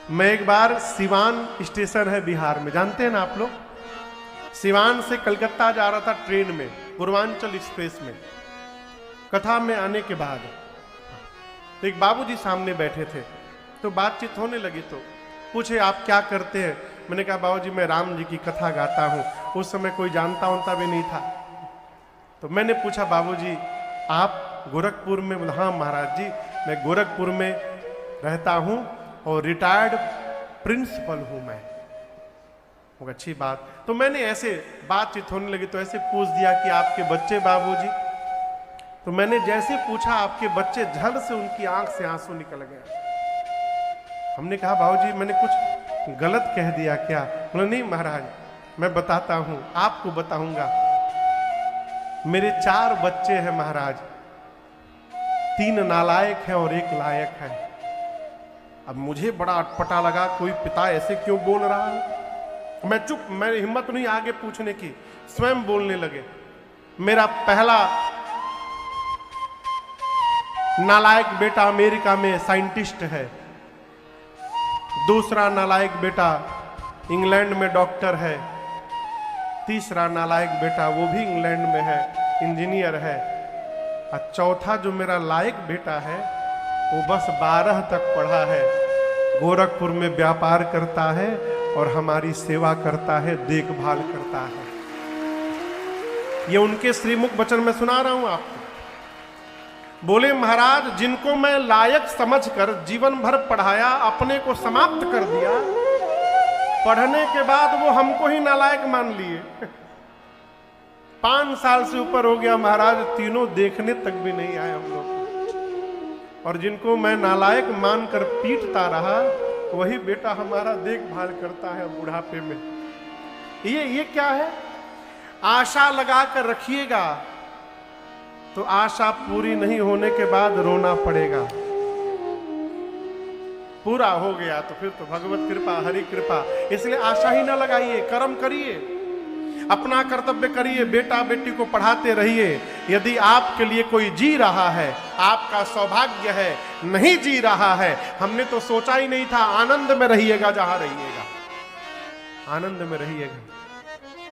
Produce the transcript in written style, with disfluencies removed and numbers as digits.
मैं एक बार सिवान स्टेशन है बिहार में, जानते हैं ना आप लोग, सिवान से कलकत्ता जा रहा था ट्रेन में, पूर्वांचल एक्सप्रेस में। कथा में आने के बाद तो एक बाबूजी सामने बैठे थे, तो बातचीत होने लगी, तो पूछे आप क्या करते हैं। मैंने कहा बाबूजी मैं राम जी की कथा गाता हूँ। उस समय कोई जानता उनता भी नहीं था। तो मैंने पूछा बाबूजी आप गोरखपुर में? बोला हाँ महाराज जी मैं गोरखपुर में रहता हूँ और रिटायर्ड प्रिंसिपल हूँ मैं। वो अच्छी बात। तो मैंने ऐसे बातचीत होने लगी तो ऐसे पूछ दिया कि आपके बच्चे बाबूजी? तो मैंने जैसे पूछा आपके बच्चे, झल से उनकी आंख से आंसू निकल गया। हमने कहा बाबूजी मैंने कुछ गलत कह दिया क्या? बोले नहीं महाराज मैं बताता हूं, आपको बताऊंगा। मेरे 4 बच्चे हैं महाराज, 3 नालायक हैं और 1 लायक है। अब मुझे बड़ा अटपटा लगा, कोई पिता ऐसे क्यों बोल रहा है। मैं चुप, मैं हिम्मत नहीं आगे पूछने की, स्वयं बोलने लगे। मेरा पहला नालायक बेटा अमेरिका में साइंटिस्ट है, दूसरा नालायक बेटा इंग्लैंड में डॉक्टर है, तीसरा नालायक बेटा वो भी इंग्लैंड में है, इंजीनियर है, और चौथा जो मेरा लायक बेटा है वो बस 12 तक पढ़ा है, गोरखपुर में व्यापार करता है और हमारी सेवा करता है, देखभाल करता है। ये उनके श्रीमुख वचन में सुना रहा हूं आपको। बोले महाराज जिनको मैं लायक समझकर जीवन भर पढ़ाया, अपने को समाप्त कर दिया, पढ़ने के बाद वो हमको ही नालायक मान लिए। 5 साल से ऊपर हो गया महाराज, तीनों देखने तक भी नहीं आए हम लोग। और जिनको मैं नालायक मानकर पीटता रहा, वही बेटा हमारा देखभाल करता है बुढ़ापे में। ये क्या है? आशा लगाकर रखिएगा तो आशा पूरी नहीं होने के बाद रोना पड़ेगा। पूरा हो गया तो फिर तो भगवत कृपा, हरि कृपा। इसलिए आशा ही ना लगाइए, कर्म करिए, अपना कर्तव्य करिए, बेटा बेटी को पढ़ाते रहिए। यदि आपके लिए कोई जी रहा है, आपका सौभाग्य है। नहीं जी रहा है, हमने तो सोचा ही नहीं था। आनंद में रहिएगा, जहां रहिएगा आनंद में रहिएगा।